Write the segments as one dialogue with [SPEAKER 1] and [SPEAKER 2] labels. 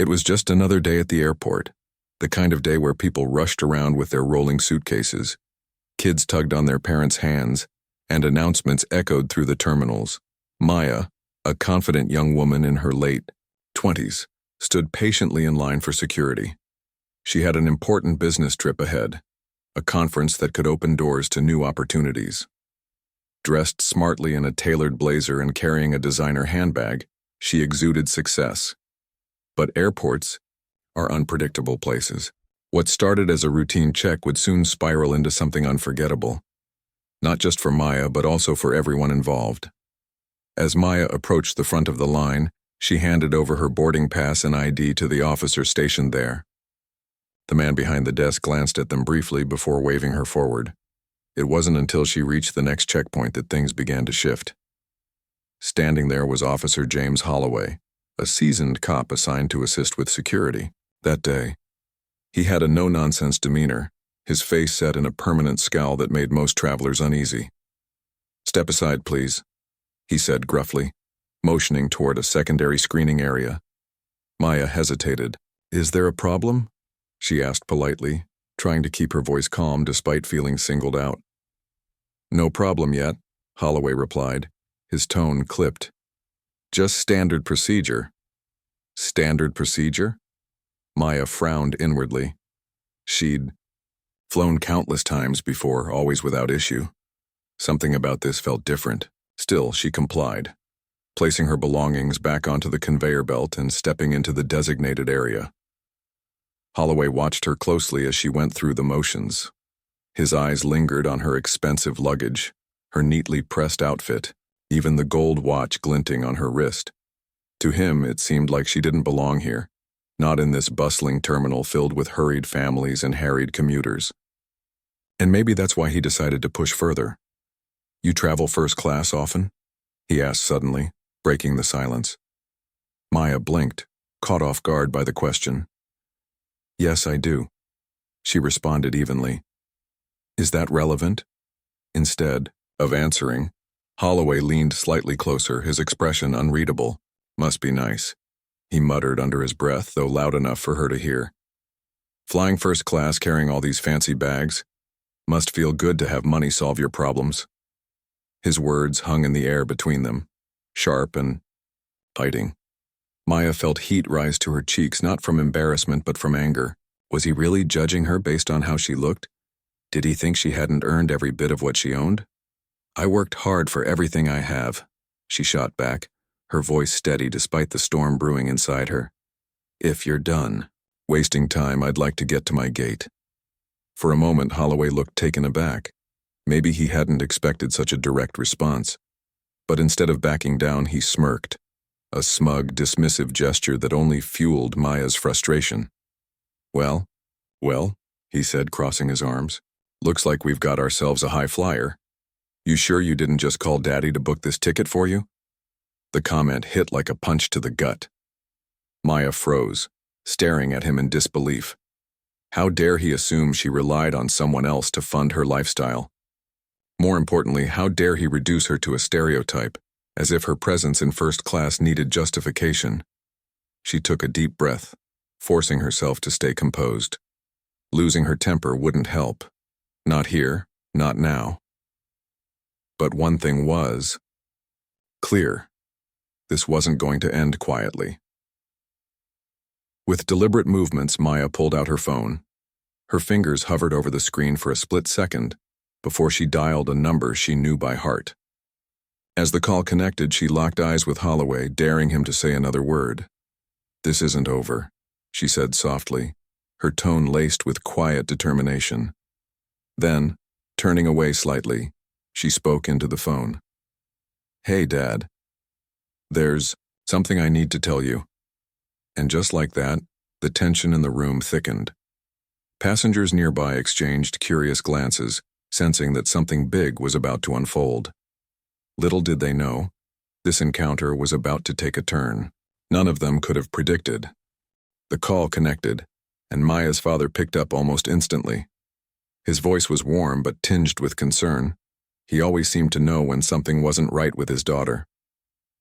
[SPEAKER 1] It was just another day at the airport, the kind of day where people rushed around with their rolling suitcases. Kids tugged on their parents' hands, and announcements echoed through the terminals. Maya, a confident young woman in her late 20s, stood patiently in line for security. She had an important business trip ahead, a conference that could open doors to new opportunities. Dressed smartly in a tailored blazer and carrying a designer handbag, she exuded success. But airports are unpredictable places. What started as a routine check would soon spiral into something unforgettable, not just for Maya but also for everyone involved. As Maya approached the front of the line, she handed over her boarding pass and ID to the officer stationed there. The man behind the desk glanced at them briefly before waving her forward. It wasn't until she reached the next checkpoint that things began to shift. Standing there was Officer James Holloway, a seasoned cop assigned to assist with security. That day, he had a no-nonsense demeanor, his face set in a permanent scowl that made most travelers uneasy. "Step aside, please," he said gruffly, motioning toward a secondary screening area. Maya hesitated. "Is there a problem?" she asked politely, trying to keep her voice calm despite feeling singled out. "No problem yet," Holloway replied, his tone clipped. "Just standard procedure." Standard procedure? Maya frowned inwardly. She'd flown countless times before, always without issue. Something about this felt different. Still, she complied, placing her belongings back onto the conveyor belt and stepping into the designated area. Holloway watched her closely as she went through the motions. His eyes lingered on her expensive luggage, her neatly pressed outfit, even the gold watch glinting on her wrist. To him, it seemed like she didn't belong here, not in this bustling terminal filled with hurried families and harried commuters. And maybe that's why he decided to push further. "You travel first class often?" he asked suddenly, breaking the silence. Maya blinked, caught off guard by the question. "Yes, I do," she responded evenly. "Is that relevant?" Instead of answering, Holloway leaned slightly closer, his expression unreadable. "Must be nice," he muttered under his breath, though loud enough for her to hear. "Flying first class carrying all these fancy bags. Must feel good to have money solve your problems." His words hung in the air between them, sharp and biting. Maya felt heat rise to her cheeks, not from embarrassment but from anger. Was he really judging her based on how she looked? Did he think she hadn't earned every bit of what she owned? "I worked hard for everything I have," she shot back, her voice steady despite the storm brewing inside her. "If you're done wasting time, I'd like to get to my gate." For a moment, Holloway looked taken aback. Maybe he hadn't expected such a direct response. But instead of backing down, he smirked, a smug, dismissive gesture that only fueled Maya's frustration. Well, he said, crossing his arms. "Looks like we've got ourselves a high flyer. You sure you didn't just call Daddy to book this ticket for you?" The comment hit like a punch to the gut. Maya froze, staring at him in disbelief. How dare he assume she relied on someone else to fund her lifestyle? More importantly, how dare he reduce her to a stereotype, as if her presence in first class needed justification? She took a deep breath, forcing herself to stay composed. Losing her temper wouldn't help. Not here, not now. But one thing was clear. This wasn't going to end quietly. With deliberate movements, Maya pulled out her phone. Her fingers hovered over the screen for a split second before she dialed a number she knew by heart. As the call connected, she locked eyes with Holloway, daring him to say another word. "This isn't over," she said softly, her tone laced with quiet determination. Then, turning away slightly, she spoke into the phone. "Hey, Dad. There's something I need to tell you." And just like that, the tension in the room thickened. Passengers nearby exchanged curious glances, sensing that something big was about to unfold. Little did they know, this encounter was about to take a turn. None of them could have predicted. The call connected, and Maya's father picked up almost instantly. His voice was warm but tinged with concern. He always seemed to know when something wasn't right with his daughter.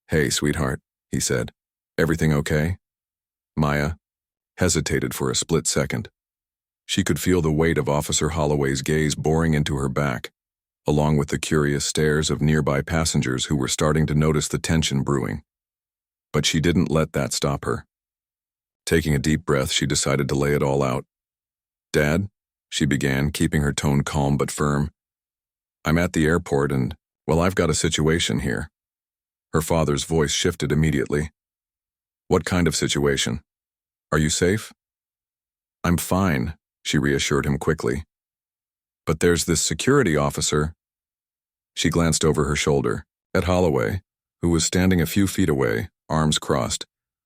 [SPEAKER 1] "Hey, sweetheart," he said. "Everything okay?" Maya, hesitated for a split second. She could feel the weight of Officer Holloway's gaze boring into her back, along with the curious stares of nearby passengers who were starting to notice the tension brewing. But she didn't let that stop her. Taking a deep breath, she decided to lay it all out. "Dad," she began, keeping her tone calm but firm. "I'm at the airport and, well, I've got a situation here." Her father's voice shifted immediately. "What kind of situation? Are you safe?" "I'm fine," she reassured him quickly. "But there's this security officer." She glanced over her shoulder at Holloway, who was standing a few feet away, arms crossed,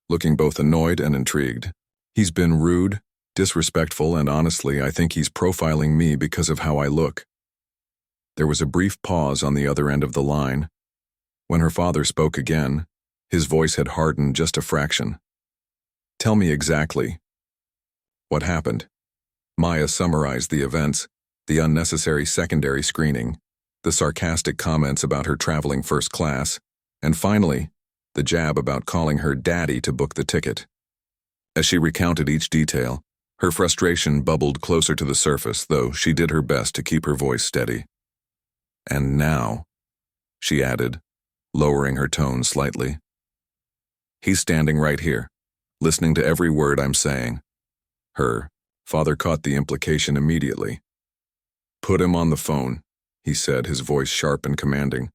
[SPEAKER 1] looking both annoyed and intrigued. "He's been rude, disrespectful, and honestly, I think he's profiling me because of how I look." There was a brief pause on the other end of the line. When her father spoke again, his voice had hardened just a fraction. "Tell me exactly what happened." Maya summarized the events, the unnecessary secondary screening, the sarcastic comments about her traveling first class, and finally, the jab about calling her daddy to book the ticket. As she recounted each detail, her frustration bubbled closer to the surface, though she did her best to keep her voice steady. "And now," she added, lowering her tone slightly, "he's standing right here, listening to every word I'm saying." Her father caught the implication immediately. "Put him on the phone," he said, his voice sharp and commanding.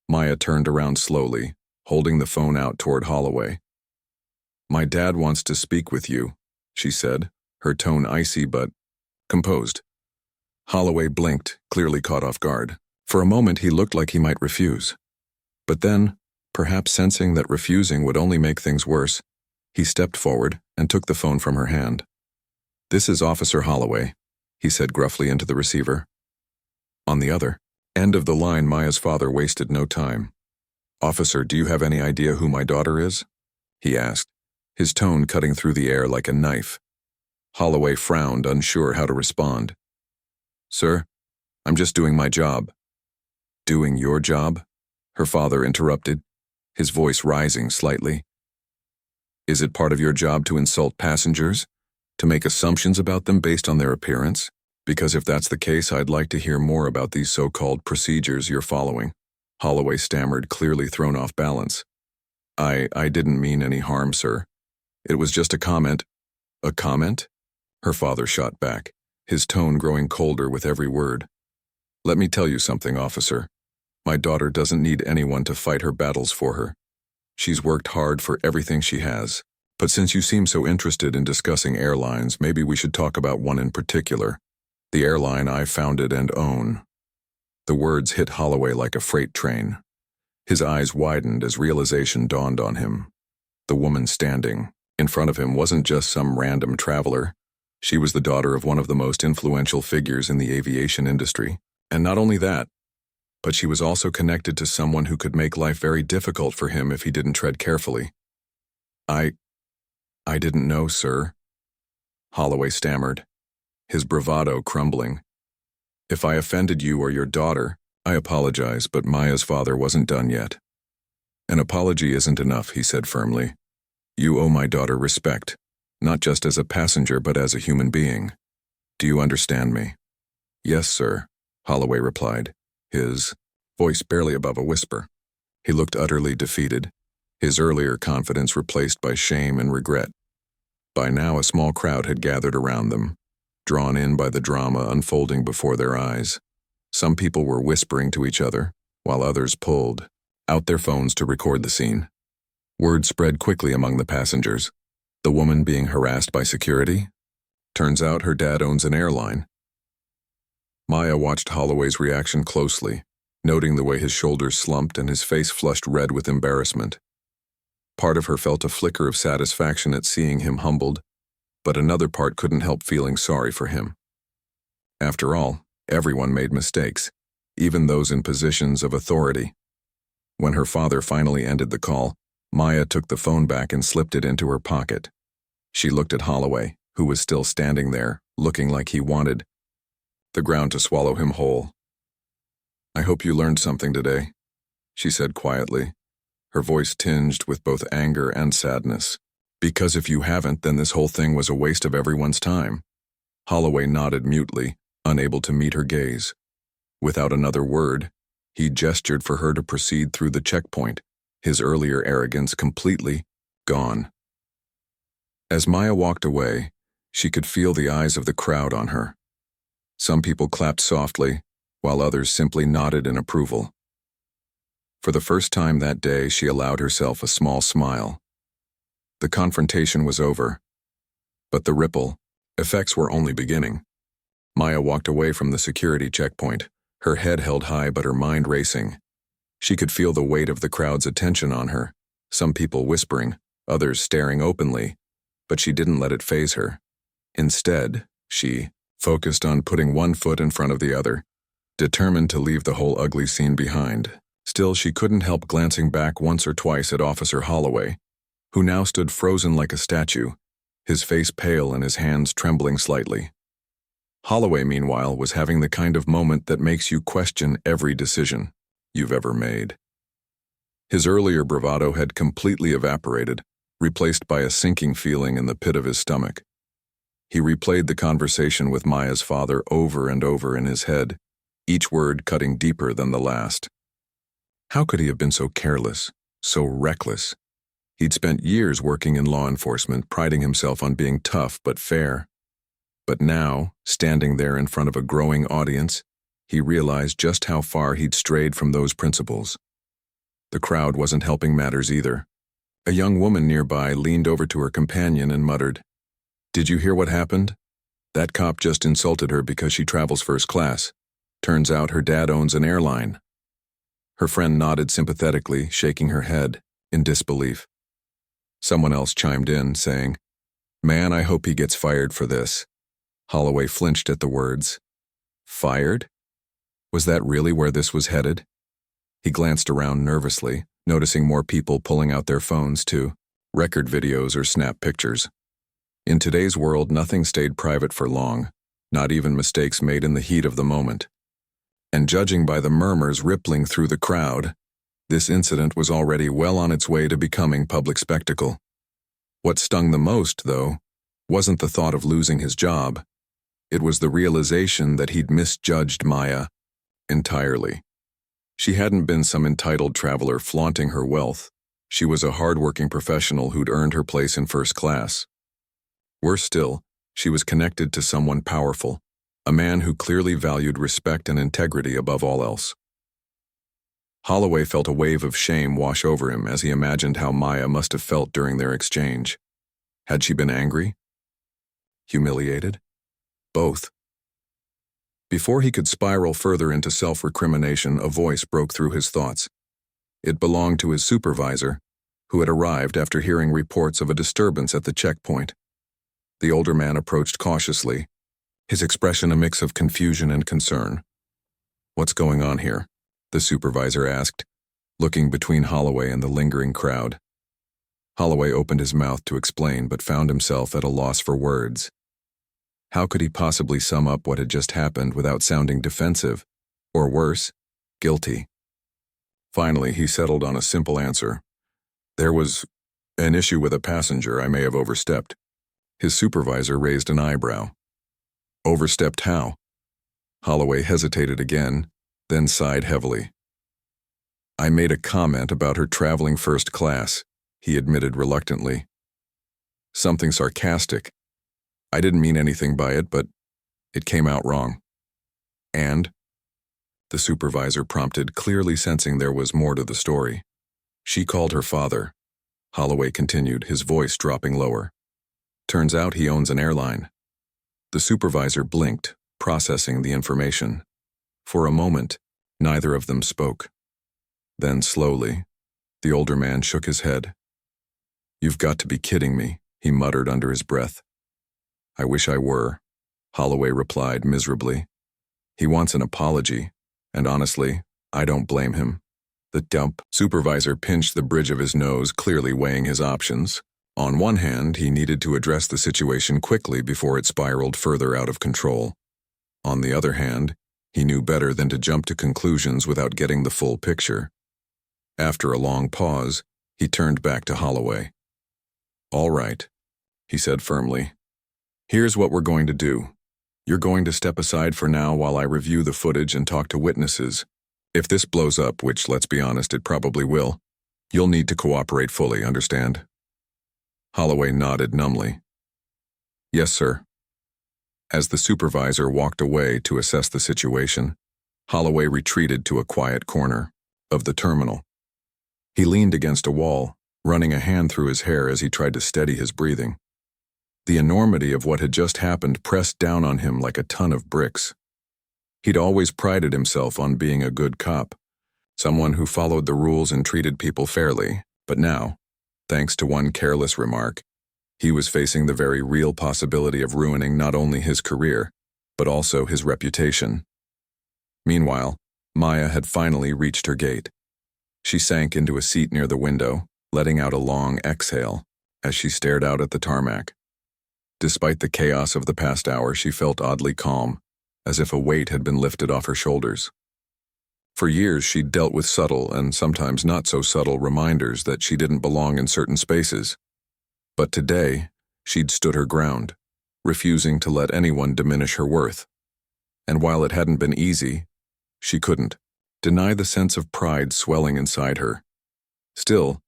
[SPEAKER 1] Maya turned around slowly, holding the phone out toward Holloway. "My dad wants to speak with you," she said, her tone icy but composed. Holloway blinked, clearly caught off guard. For a moment he looked like he might refuse. But then, perhaps sensing that refusing would only make things worse, he stepped forward and took the phone from her hand. "This is Officer Holloway," he said gruffly into the receiver. On the other end of the line, Maya's father wasted no time. "Officer, do you have any idea who my daughter is?" he asked, his tone cutting through the air like a knife. Holloway frowned, unsure how to respond. "Sir, I'm just doing my job." "Doing your job?" her father interrupted, his voice rising slightly. "Is it part of your job to insult passengers? To make assumptions about them based on their appearance? Because if that's the case, I'd like to hear more about these so-called procedures you're following." Holloway stammered, clearly thrown off balance. I didn't mean any harm, sir. It was just a comment." "A comment?" her father shot back, his tone growing colder with every word. "Let me tell you something, officer. My daughter doesn't need anyone to fight her battles for her. She's worked hard for everything she has. But since you seem so interested in discussing airlines, maybe we should talk about one in particular. The airline I founded and own." The words hit Holloway like a freight train. His eyes widened as realization dawned on him. The woman standing in front of him wasn't just some random traveler. She was the daughter of one of the most influential figures in the aviation industry. And not only that, but she was also connected to someone who could make life very difficult for him if he didn't tread carefully. I didn't know, sir," Holloway stammered, his bravado crumbling. "If I offended you or your daughter, I apologize, but Maya's father wasn't done yet." "An apology isn't enough," he said firmly. "You owe my daughter respect, not just as a passenger but as a human being. Do you understand me?" "Yes, sir," Holloway replied, his voice barely above a whisper. He looked utterly defeated, his earlier confidence replaced by shame and regret. By now a small crowd had gathered around them, drawn in by the drama unfolding before their eyes. Some people were whispering to each other, while others pulled out their phones to record the scene. Word spread quickly among the passengers. The woman being harassed by security? Turns out her dad owns an airline. Maya watched Holloway's reaction closely, noting the way his shoulders slumped and his face flushed red with embarrassment. Part of her felt a flicker of satisfaction at seeing him humbled, but another part couldn't help feeling sorry for him. After all, everyone made mistakes, even those in positions of authority. When her father finally ended the call, Maya took the phone back and slipped it into her pocket. She looked at Holloway, who was still standing there, looking like he wanted the ground to swallow him whole. "I hope you learned something today," she said quietly, her voice tinged with both anger and sadness. Because if you haven't, then this whole thing was a waste of everyone's time. Holloway nodded mutely, unable to meet her gaze. Without another word, he gestured for her to proceed through the checkpoint, his earlier arrogance completely gone. As Maya walked away, she could feel the eyes of the crowd on her. Some people clapped softly, while others simply nodded in approval. For the first time that day, she allowed herself a small smile. The confrontation was over, but the ripple effects were only beginning. Maya walked away from the security checkpoint, her head held high but her mind racing. She could feel the weight of the crowd's attention on her, some people whispering, others staring openly, but she didn't let it faze her. Instead, she focused on putting one foot in front of the other, determined to leave the whole ugly scene behind. Still, she couldn't help glancing back once or twice at Officer Holloway, who now stood frozen like a statue, his face pale and his hands trembling slightly. Holloway, meanwhile, was having the kind of moment that makes you question every decision you've ever made. His earlier bravado had completely evaporated, replaced by a sinking feeling in the pit of his stomach. He replayed the conversation with Maya's father over and over in his head, each word cutting deeper than the last. How could he have been so careless, so reckless? He'd spent years working in law enforcement, priding himself on being tough but fair. But now, standing there in front of a growing audience, he realized just how far he'd strayed from those principles. The crowd wasn't helping matters either. A young woman nearby leaned over to her companion and muttered, "Did you hear what happened? That cop just insulted her because she travels first class. Turns out her dad owns an airline." Her friend nodded sympathetically, shaking her head in disbelief. Someone else chimed in, saying, "Man, I hope he gets fired for this." Holloway flinched at the words. Fired? Was that really where this was headed? He glanced around nervously, noticing more people pulling out their phones to record videos or snap pictures. In today's world, nothing stayed private for long, not even mistakes made in the heat of the moment. And judging by the murmurs rippling through the crowd, this incident was already well on its way to becoming public spectacle. What stung the most, though, wasn't the thought of losing his job. It was the realization that he'd misjudged Maya entirely. She hadn't been some entitled traveler flaunting her wealth. She was a hard-working professional who'd earned her place in first class. Worse still, she was connected to someone powerful, a man who clearly valued respect and integrity above all else. Holloway felt a wave of shame wash over him as he imagined how Maya must have felt during their exchange. Had she been angry? Humiliated? Both. Before he could spiral further into self-recrimination, a voice broke through his thoughts. It belonged to his supervisor, who had arrived after hearing reports of a disturbance at the checkpoint. The older man approached cautiously, his expression a mix of confusion and concern. "What's going on here?" the supervisor asked, looking between Holloway and the lingering crowd. Holloway opened his mouth to explain, but found himself at a loss for words. How could he possibly sum up what had just happened without sounding defensive, or worse, guilty? Finally, he settled on a simple answer. "There was an issue with a passenger. I may have overstepped." His supervisor raised an eyebrow. "Overstepped how?" Holloway hesitated again, then sighed heavily. "I made a comment about her traveling first class," he admitted reluctantly. "Something sarcastic. I didn't mean anything by it, but it came out wrong." "And?" the supervisor prompted, clearly sensing there was more to the story. "She called her father," Holloway continued, his voice dropping lower. "Turns out he owns an airline." The supervisor blinked, processing the information. For a moment, neither of them spoke. Then slowly, the older man shook his head. "You've got to be kidding me," he muttered under his breath. "I wish I were," Holloway replied miserably. "He wants an apology, and honestly, I don't blame him." The dump supervisor pinched the bridge of his nose, clearly weighing his options. On one hand, he needed to address the situation quickly before it spiraled further out of control. On the other hand, he knew better than to jump to conclusions without getting the full picture. After a long pause, he turned back to Holloway. All right, he said firmly. Here's what we're going to do. You're going to step aside for now while I review the footage and talk to witnesses. If this blows up, which, let's be honest, it probably will, you'll need to cooperate fully, understand? Holloway nodded numbly. Yes, sir. As the supervisor walked away to assess the situation, Holloway retreated to a quiet corner of the terminal. He leaned against a wall, running a hand through his hair as he tried to steady his breathing. The enormity of what had just happened pressed down on him like a ton of bricks. He'd always prided himself on being a good cop, someone who followed the rules and treated people fairly, but now, thanks to one careless remark, he was facing the very real possibility of ruining not only his career, but also his reputation. Meanwhile, Maya had finally reached her gate. She sank into a seat near the window, letting out a long exhale as she stared out at the tarmac. Despite the chaos of the past hour, she felt oddly calm, as if a weight had been lifted off her shoulders. For years, she'd dealt with subtle and sometimes not so subtle reminders that she didn't belong in certain spaces. But today, she'd stood her ground, refusing to let anyone diminish her worth. And while it hadn't been easy, she couldn't deny the sense of pride swelling inside her. Still,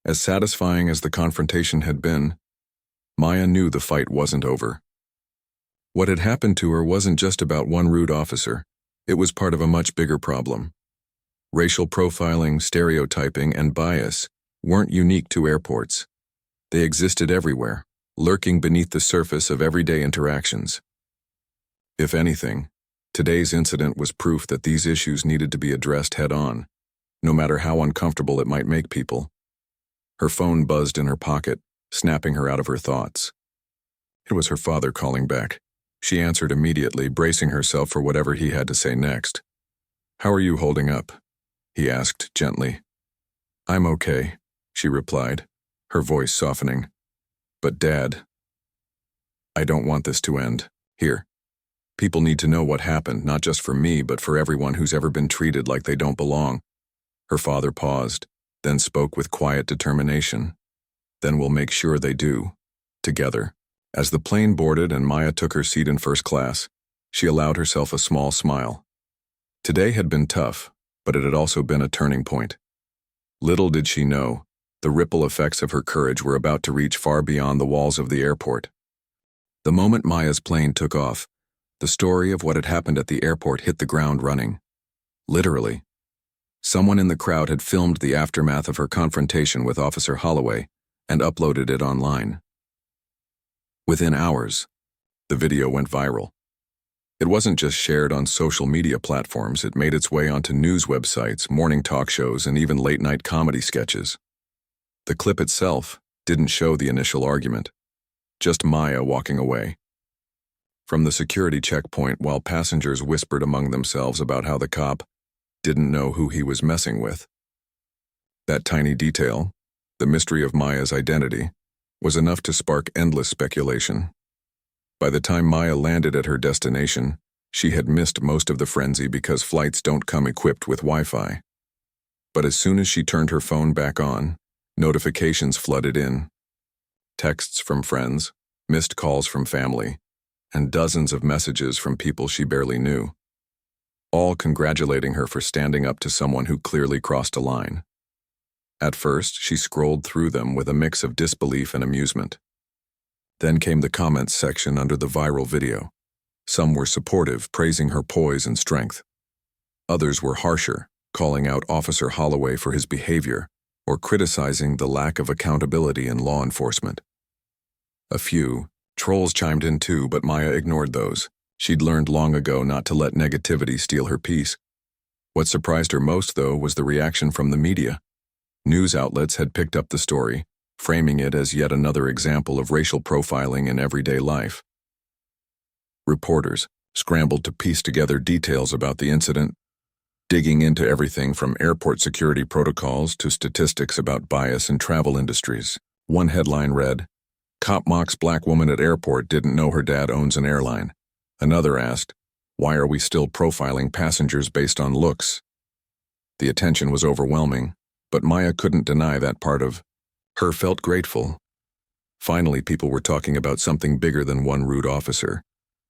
[SPEAKER 1] as satisfying as the confrontation had been, Maya knew the fight wasn't over. What had happened to her wasn't just about one rude officer. It was part of a much bigger problem. Racial profiling, stereotyping, and bias weren't unique to airports. They existed everywhere, lurking beneath the surface of everyday interactions. If anything, today's incident was proof that these issues needed to be addressed head-on, no matter how uncomfortable it might make people. Her phone buzzed in her pocket, snapping her out of her thoughts. It was her father calling back. She answered immediately, bracing herself for whatever he had to say next. "How are you holding up?" he asked gently. "I'm okay," she replied, her voice softening. "But Dad, I don't want this to end. Here. People need to know what happened, not just for me, but for everyone who's ever been treated like they don't belong." Her father paused, then spoke with quiet determination. "Then we'll make sure they do. Together." As the plane boarded and Maya took her seat in first class, she allowed herself a small smile. Today had been tough, but it had also been a turning point. Little did she know, the ripple effects of her courage were about to reach far beyond the walls of the airport. The moment Maya's plane took off, the story of what had happened at the airport hit the ground running. Literally. Someone in the crowd had filmed the aftermath of her confrontation with Officer Holloway and uploaded it online. Within hours, the video went viral. It wasn't just shared on social media platforms, it made its way onto news websites, morning talk shows, and even late-night comedy sketches. The clip itself didn't show the initial argument, just Maya walking away. From the security checkpoint, while passengers whispered among themselves about how the cop didn't know who he was messing with. That tiny detail, the mystery of Maya's identity, was enough to spark endless speculation. By the time Maya landed at her destination, she had missed most of the frenzy because flights don't come equipped with Wi-Fi. But as soon as she turned her phone back on, notifications flooded in. Texts from friends, missed calls from family, and dozens of messages from people she barely knew, all congratulating her for standing up to someone who clearly crossed a line. At first, she scrolled through them with a mix of disbelief and amusement. Then came the comments section under the viral video. Some were supportive, praising her poise and strength. Others were harsher, calling out Officer Holloway for his behavior or criticizing the lack of accountability in law enforcement. A few trolls chimed in too, but Maya ignored those. She'd learned long ago not to let negativity steal her peace. What surprised her most, though, was the reaction from the media. News outlets had picked up the story, framing it as yet another example of racial profiling in everyday life. Reporters scrambled to piece together details about the incident, digging into everything from airport security protocols to statistics about bias in travel industries. One headline read, "Cop mocks black woman at airport didn't know her dad owns an airline." Another asked, "Why are we still profiling passengers based on looks?" The attention was overwhelming, but Maya couldn't deny that part of her felt grateful. Finally, people were talking about something bigger than one rude officer.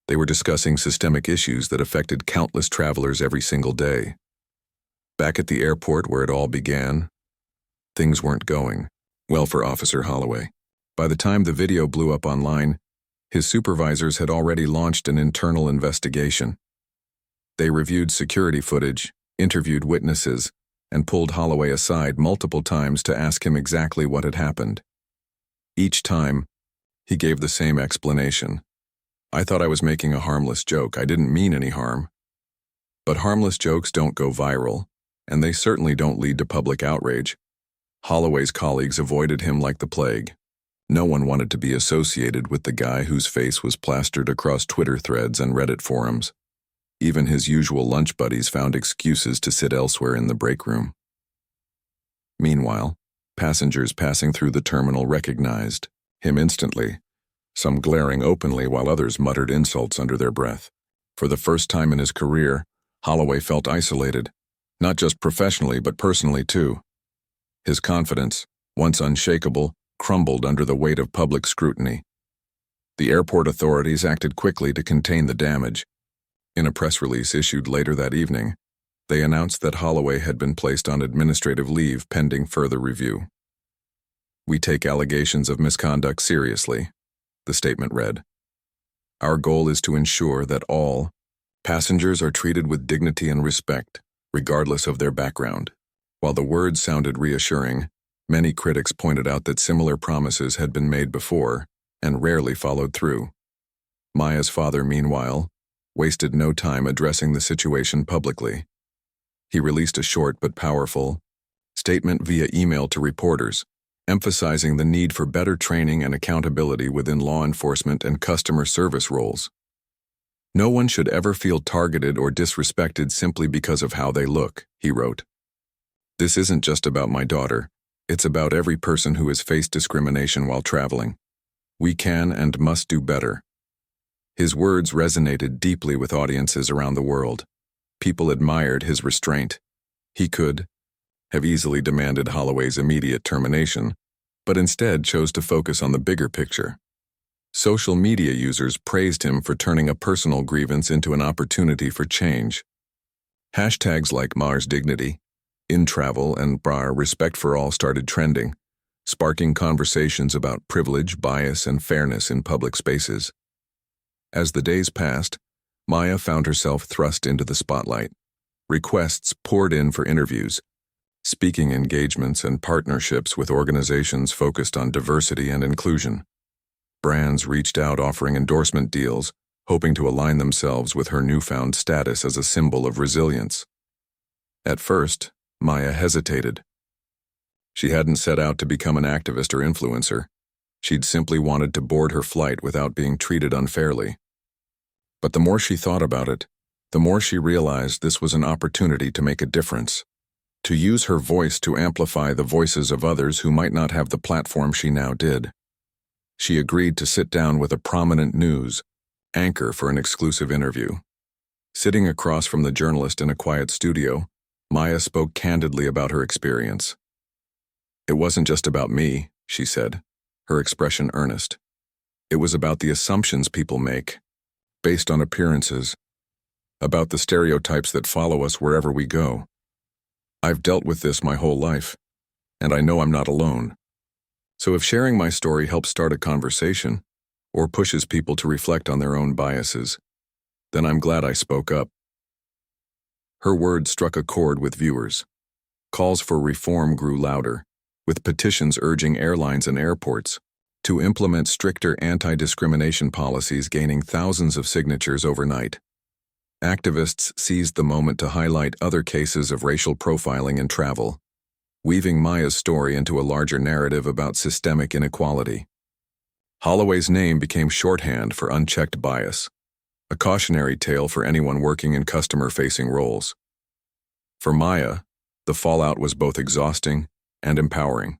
[SPEAKER 1] They were discussing systemic issues that affected countless travelers every single day. Back at the airport where it all began, things weren't going well for Officer Holloway. By the time the video blew up online, his supervisors had already launched an internal investigation. They reviewed security footage, interviewed witnesses, and pulled Holloway aside multiple times to ask him exactly what had happened. Each time, he gave the same explanation. "I thought I was making a harmless joke. I didn't mean any harm." But harmless jokes don't go viral, and they certainly don't lead to public outrage. Holloway's colleagues avoided him like the plague. No one wanted to be associated with the guy whose face was plastered across Twitter threads and Reddit forums. Even his usual lunch buddies found excuses to sit elsewhere in the break room. Meanwhile, passengers passing through the terminal recognized him instantly, some glaring openly while others muttered insults under their breath. For the first time in his career, Holloway felt isolated, not just professionally but personally too. His confidence, once unshakable, crumbled under the weight of public scrutiny. The airport authorities acted quickly to contain the damage. In a press release issued later that evening, they announced that Holloway had been placed on administrative leave pending further review. "We take allegations of misconduct seriously," the statement read. "Our goal is to ensure that all passengers are treated with dignity and respect, regardless of their background." While the words sounded reassuring, many critics pointed out that similar promises had been made before and rarely followed through. Maya's father, meanwhile, wasted no time addressing the situation publicly. He released a short but powerful statement via email to reporters, emphasizing the need for better training and accountability within law enforcement and customer service roles. "No one should ever feel targeted or disrespected simply because of how they look," he wrote. "This isn't just about my daughter. It's about every person who has faced discrimination while traveling. We can and must do better." His words resonated deeply with audiences around the world. People admired his restraint. He could have easily demanded Holloway's immediate termination, but instead chose to focus on the bigger picture. Social media users praised him for turning a personal grievance into an opportunity for change. Hashtags like Mars Dignity, In Travel, and Respect for All started trending, sparking conversations about privilege, bias, and fairness in public spaces. As the days passed, Maya found herself thrust into the spotlight. Requests poured in for interviews, speaking engagements, and partnerships with organizations focused on diversity and inclusion. Brands reached out offering endorsement deals, hoping to align themselves with her newfound status as a symbol of resilience. At first, Maya hesitated. She hadn't set out to become an activist or influencer. She'd simply wanted to board her flight without being treated unfairly. But the more she thought about it, the more she realized this was an opportunity to make a difference, to use her voice to amplify the voices of others who might not have the platform she now did. She agreed to sit down with a prominent news anchor for an exclusive interview. Sitting across from the journalist in a quiet studio, Maya spoke candidly about her experience. "It wasn't just about me," she said, her expression earnest. "It was about the assumptions people make, based on appearances, about the stereotypes that follow us wherever we go. I've dealt with this my whole life, and I know I'm not alone. So if sharing my story helps start a conversation, or pushes people to reflect on their own biases, then I'm glad I spoke up." Her words struck a chord with viewers. Calls for reform grew louder, with petitions urging airlines and airports to implement stricter anti-discrimination policies gaining thousands of signatures overnight. Activists seized the moment to highlight other cases of racial profiling in travel, weaving Maya's story into a larger narrative about systemic inequality. Holloway's name became shorthand for unchecked bias, a cautionary tale for anyone working in customer-facing roles. For Maya, the fallout was both exhausting and empowering.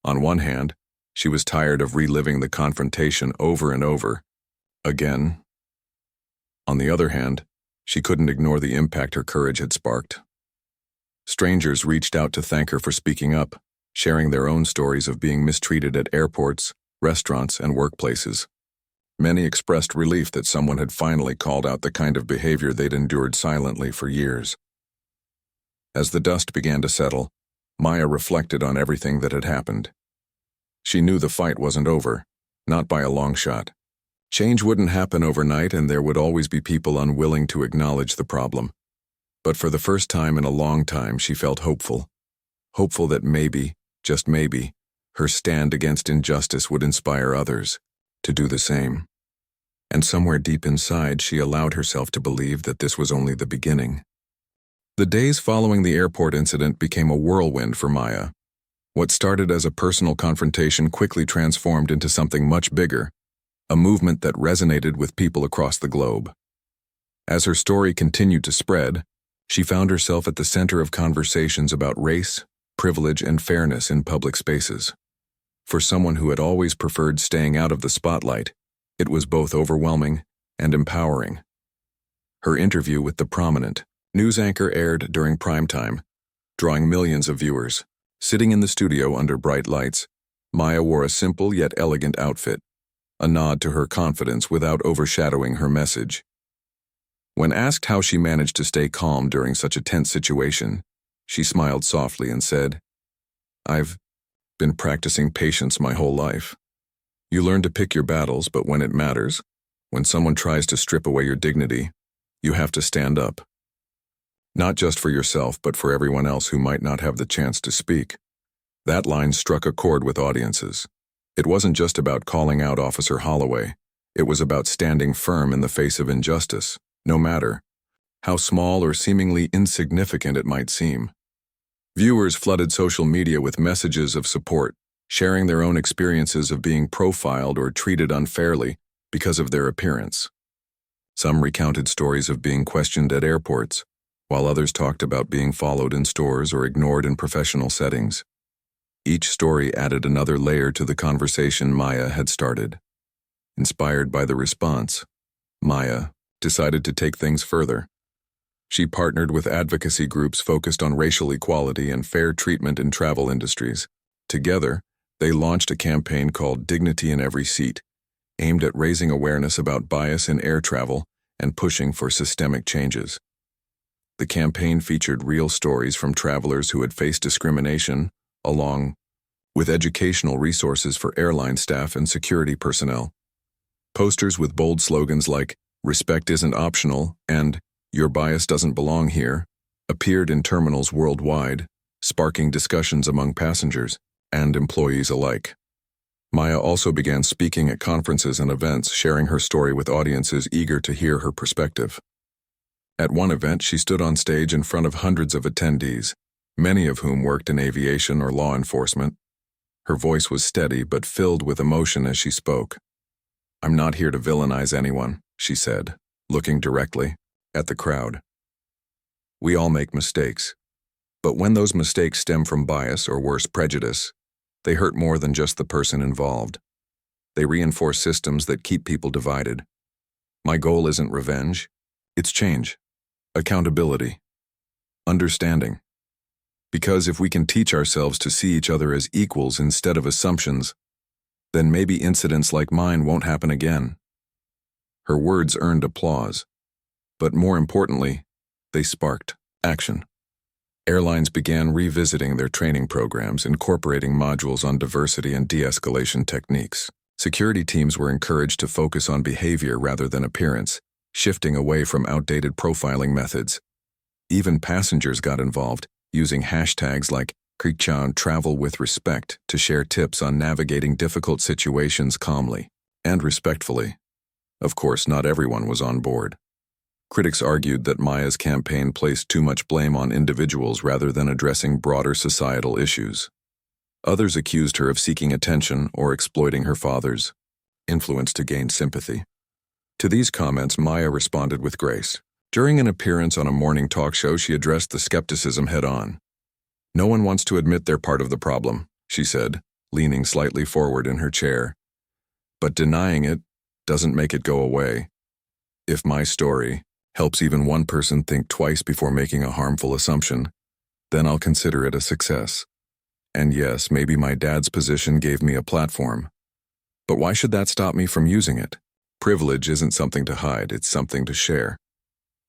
[SPEAKER 1] On one hand, she was tired of reliving the confrontation over and over again. On the other hand, she couldn't ignore the impact her courage had sparked. Strangers reached out to thank her for speaking up, sharing their own stories of being mistreated at airports, restaurants, and workplaces. Many expressed relief that someone had finally called out the kind of behavior they'd endured silently for years. As the dust began to settle, Maya reflected on everything that had happened. She knew the fight wasn't over, not by a long shot. Change wouldn't happen overnight, and there would always be people unwilling to acknowledge the problem. But for the first time in a long time, she felt hopeful. Hopeful that maybe, just maybe, her stand against injustice would inspire others to do the same. And somewhere deep inside, she allowed herself to believe that this was only the beginning. The days following the airport incident became a whirlwind for Maya. What started as a personal confrontation quickly transformed into something much bigger, a movement that resonated with people across the globe. As her story continued to spread, she found herself at the center of conversations about race, privilege, and fairness in public spaces. For someone who had always preferred staying out of the spotlight, it was both overwhelming and empowering. Her interview with the prominent news anchor aired during prime time, drawing millions of viewers. Sitting in the studio under bright lights, Maya wore a simple yet elegant outfit, a nod to her confidence without overshadowing her message. When asked how she managed to stay calm during such a tense situation, she smiled softly and said, "I've been practicing patience my whole life. You learn to pick your battles, but when it matters, when someone tries to strip away your dignity, you have to stand up. Not just for yourself, but for everyone else who might not have the chance to speak." That line struck a chord with audiences. It wasn't just about calling out Officer Holloway. It was about standing firm in the face of injustice, no matter how small or seemingly insignificant it might seem. Viewers flooded social media with messages of support, sharing their own experiences of being profiled or treated unfairly because of their appearance. Some recounted stories of being questioned at airports, while others talked about being followed in stores or ignored in professional settings. Each story added another layer to the conversation Maya had started. Inspired by the response, Maya decided to take things further. She partnered with advocacy groups focused on racial equality and fair treatment in travel industries. Together, they launched a campaign called Dignity in Every Seat, aimed at raising awareness about bias in air travel and pushing for systemic changes. The campaign featured real stories from travelers who had faced discrimination, along with educational resources for airline staff and security personnel. Posters with bold slogans like "Respect isn't optional" and "Your bias doesn't belong here" appeared in terminals worldwide, sparking discussions among passengers and employees alike. Maya also began speaking at conferences and events, sharing her story with audiences eager to hear her perspective. At one event, she stood on stage in front of hundreds of attendees, many of whom worked in aviation or law enforcement. Her voice was steady but filled with emotion as she spoke. "I'm not here to villainize anyone," she said, looking directly at the crowd. "We all make mistakes. But when those mistakes stem from bias or worse, prejudice, they hurt more than just the person involved. They reinforce systems that keep people divided. My goal isn't revenge, it's change, accountability, understanding. Because if we can teach ourselves to see each other as equals instead of assumptions, then maybe incidents like mine won't happen again." Her words earned applause, but more importantly, they sparked action. Airlines began revisiting their training programs, incorporating modules on diversity and de-escalation techniques. Security teams were encouraged to focus on behavior rather than appearance, shifting away from outdated profiling methods. Even passengers got involved, using hashtags like #KRICHAN Travel with Respect to share tips on navigating difficult situations calmly and respectfully. Of course, not everyone was on board. Critics argued that Maya's campaign placed too much blame on individuals rather than addressing broader societal issues. Others accused her of seeking attention or exploiting her father's influence to gain sympathy. To these comments, Maya responded with grace. During an appearance on a morning talk show, she addressed the skepticism head-on. "No one wants to admit they're part of the problem," she said, leaning slightly forward in her chair. "But denying it doesn't make it go away. If my story helps even one person think twice before making a harmful assumption, then I'll consider it a success. And yes, maybe my dad's position gave me a platform, But why should that stop me from using it? Privilege isn't something to hide, it's something to share.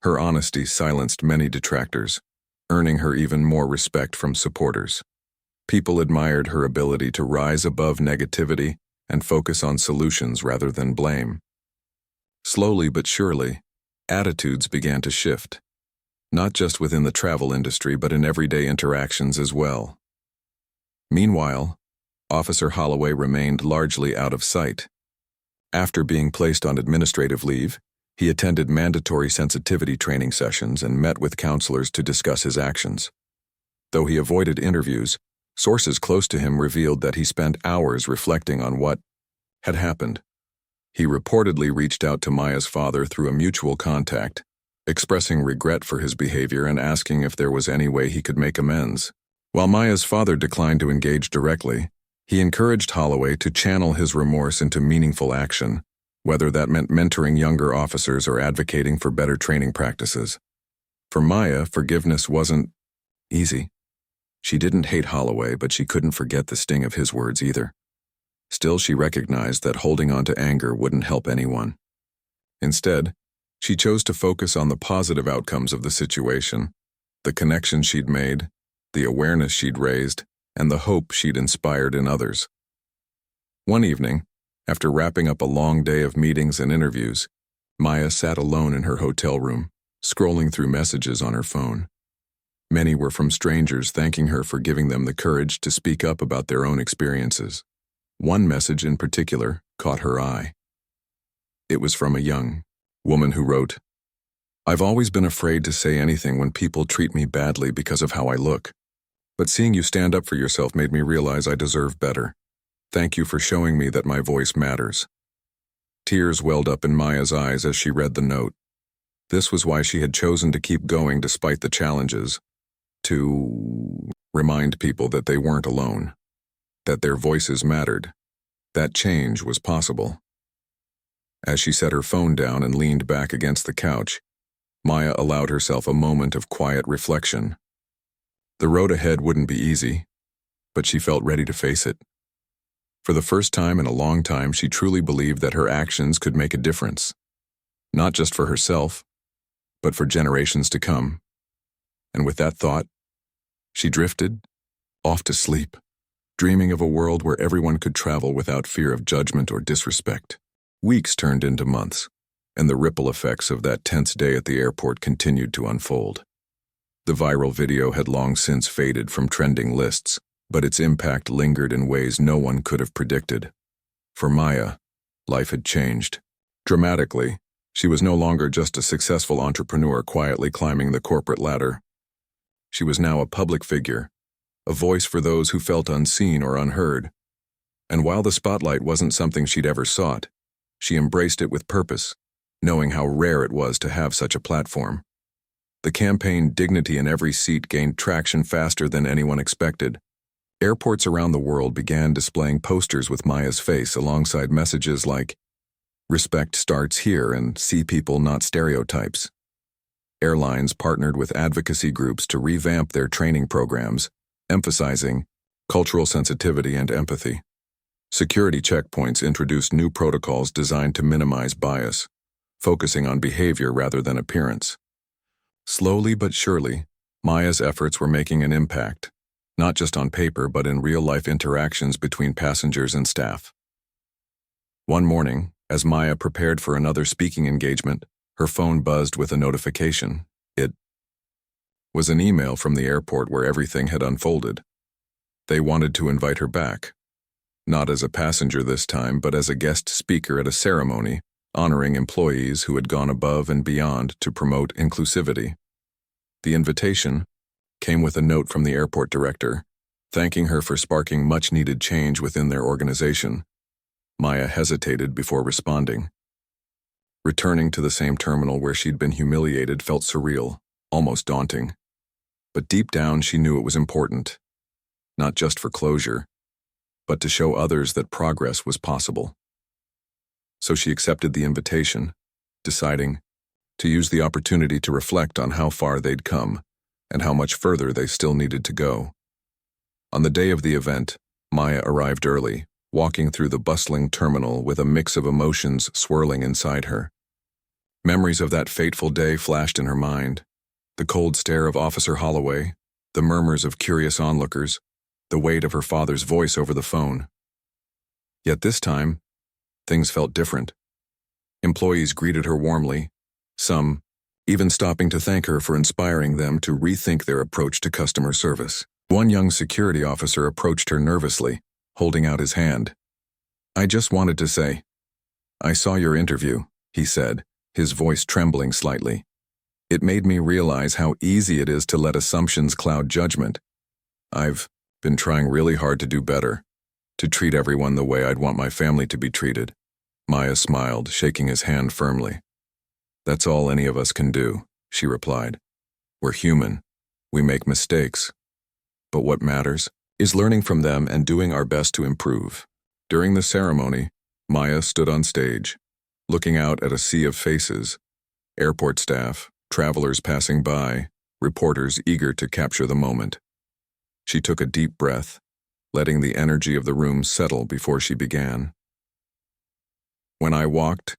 [SPEAKER 1] Her honesty silenced many detractors, earning her even more respect from supporters. People admired her ability to rise above negativity and focus on solutions rather than blame. Slowly but surely, attitudes began to shift, not just within the travel industry but in everyday interactions as well. Meanwhile, Officer Holloway remained largely out of sight. After being placed on administrative leave, he attended mandatory sensitivity training sessions and met with counselors to discuss his actions. Though he avoided interviews, sources close to him revealed that he spent hours reflecting on what had happened. He reportedly reached out to Maya's father through a mutual contact, expressing regret for his behavior and asking if there was any way he could make amends. While Maya's father declined to engage directly, he encouraged Holloway to channel his remorse into meaningful action, whether that meant mentoring younger officers or advocating for better training practices. For Maya, forgiveness wasn't easy. She didn't hate Holloway, but she couldn't forget the sting of his words either. Still, she recognized that holding on to anger wouldn't help anyone. Instead, she chose to focus on the positive outcomes of the situation, the connection she'd made, the awareness she'd raised, and the hope she'd inspired in others. One evening, after wrapping up a long day of meetings and interviews, Maya sat alone in her hotel room, scrolling through messages on her phone. Many were from strangers thanking her for giving them the courage to speak up about their own experiences. One message in particular caught her eye. It was from a young woman who wrote, "I've always been afraid to say anything when people treat me badly because of how I look. But seeing you stand up for yourself made me realize I deserve better. Thank you for showing me that my voice matters." Tears welled up in Maya's eyes as she read the note. This was why she had chosen to keep going despite the challenges, to remind people that they weren't alone, that their voices mattered, that change was possible. As she set her phone down and leaned back against the couch, Maya allowed herself a moment of quiet reflection. The road ahead wouldn't be easy, but she felt ready to face it. For the first time in a long time, she truly believed that her actions could make a difference, not just for herself, but for generations to come. And with that thought, she drifted off to sleep, dreaming of a world where everyone could travel without fear of judgment or disrespect. Weeks turned into months, and the ripple effects of that tense day at the airport continued to unfold. The viral video had long since faded from trending lists, but its impact lingered in ways no one could have predicted. For Maya, life had changed. Dramatically, she was no longer just a successful entrepreneur quietly climbing the corporate ladder. She was now a public figure, a voice for those who felt unseen or unheard. And while the spotlight wasn't something she'd ever sought, she embraced it with purpose, knowing how rare it was to have such a platform. The campaign "Dignity in Every Seat" gained traction faster than anyone expected. Airports around the world began displaying posters with Maya's face alongside messages like, "Respect starts here" and "See people, not stereotypes." Airlines partnered with advocacy groups to revamp their training programs, emphasizing cultural sensitivity and empathy. Security checkpoints introduced new protocols designed to minimize bias, focusing on behavior rather than appearance. Slowly but surely, Maya's efforts were making an impact, not just on paper but in real-life interactions between passengers and staff. One morning, as Maya prepared for another speaking engagement, her phone buzzed with a notification. It was an email from the airport where everything had unfolded. They wanted to invite her back, not as a passenger this time, but as a guest speaker at a ceremony honoring employees who had gone above and beyond to promote inclusivity. The invitation came with a note from the airport director, thanking her for sparking much-needed change within their organization. Maya hesitated before responding. Returning to the same terminal where she'd been humiliated felt surreal, almost daunting. But deep down she knew it was important, not just for closure, but to show others that progress was possible. So she accepted the invitation, deciding to use the opportunity to reflect on how far they'd come and how much further they still needed to go. On the day of the event, Maya arrived early, walking through the bustling terminal with a mix of emotions swirling inside her. Memories of that fateful day flashed in her mind. The cold stare of Officer Holloway, the murmurs of curious onlookers, the weight of her father's voice over the phone. Yet this time, things felt different. Employees greeted her warmly, some even stopping to thank her for inspiring them to rethink their approach to customer service. One young security officer approached her nervously, holding out his hand. "I just wanted to say, I saw your interview," he said, his voice trembling slightly. "It made me realize how easy it is to let assumptions cloud judgment. I've been trying really hard to do better, to treat everyone the way I'd want my family to be treated." Maya smiled, shaking his hand firmly. "That's all any of us can do," she replied. "We're human. We make mistakes. But what matters is learning from them and doing our best to improve." During the ceremony, Maya stood on stage, looking out at a sea of faces, airport staff, travelers passing by, reporters eager to capture the moment. She took a deep breath, letting the energy of the room settle before she began. "When I walked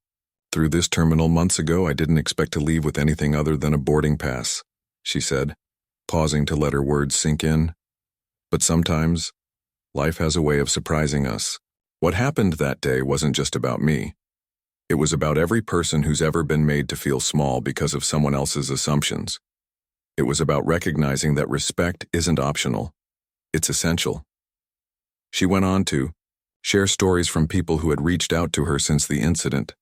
[SPEAKER 1] through this terminal months ago, I didn't expect to leave with anything other than a boarding pass," she said, pausing to let her words sink in. "But sometimes, life has a way of surprising us. What happened that day wasn't just about me. It was about every person who's ever been made to feel small because of someone else's assumptions. It was about recognizing that respect isn't optional. It's essential." She went on to share stories from people who had reached out to her since the incident,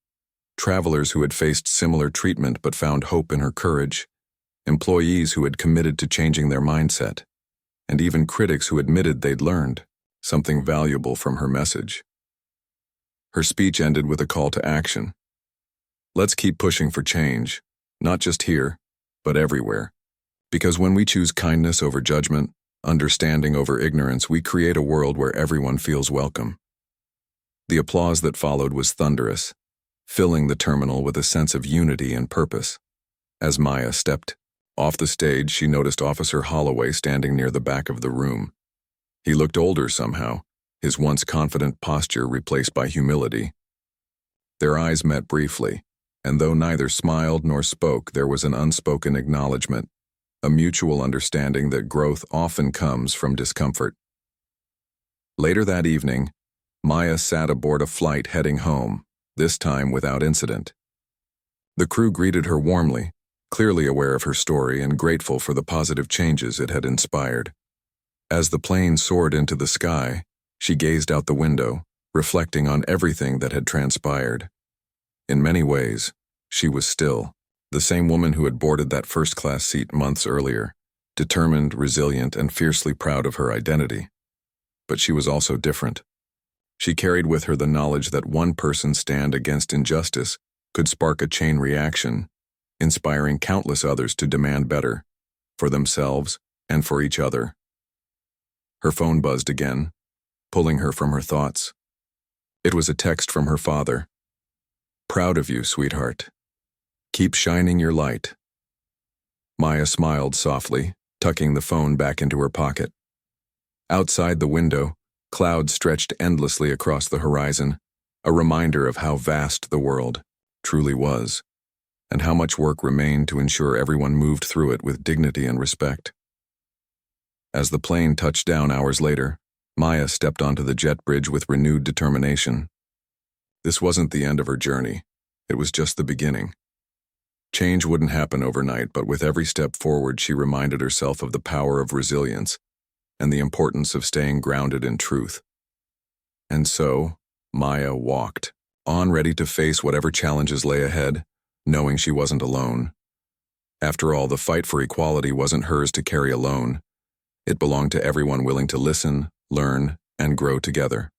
[SPEAKER 1] travelers who had faced similar treatment but found hope in her courage, employees who had committed to changing their mindset, and even critics who admitted they'd learned something valuable from her message. Her speech ended with a call to action. Let's keep pushing for change, not just here, but everywhere. Because when we choose kindness over judgment, understanding over ignorance, we create a world where everyone feels welcome. The applause that followed was thunderous, filling the terminal with a sense of unity and purpose. As Maya stepped off the stage, she noticed Officer Holloway standing near the back of the room. He looked older somehow, his once confident posture replaced by humility. Their eyes met briefly, and though neither smiled nor spoke, there was an unspoken acknowledgement, a mutual understanding that growth often comes from discomfort. Later that evening, Maya sat aboard a flight heading home, this time without incident. The crew greeted her warmly, clearly aware of her story and grateful for the positive changes it had inspired. As the plane soared into the sky, she gazed out the window, reflecting on everything that had transpired. In many ways, she was still the same woman who had boarded that first-class seat months earlier, determined, resilient, and fiercely proud of her identity. But she was also different. She carried with her the knowledge that one person's stand against injustice could spark a chain reaction, inspiring countless others to demand better, for themselves and for each other. Her phone buzzed again, pulling her from her thoughts. It was a text from her father. "Proud of you, sweetheart. Keep shining your light." Maya smiled softly, tucking the phone back into her pocket. Outside the window, clouds stretched endlessly across the horizon, a reminder of how vast the world truly was, and how much work remained to ensure everyone moved through it with dignity and respect. As the plane touched down hours later, Maya stepped onto the jet bridge with renewed determination. This wasn't the end of her journey. It was just the beginning. Change wouldn't happen overnight, but with every step forward, she reminded herself of the power of resilience and the importance of staying grounded in truth. And so, Maya walked, on ready to face whatever challenges lay ahead, knowing she wasn't alone. After all, the fight for equality wasn't hers to carry alone. It belonged to everyone willing to listen, learn, and grow together.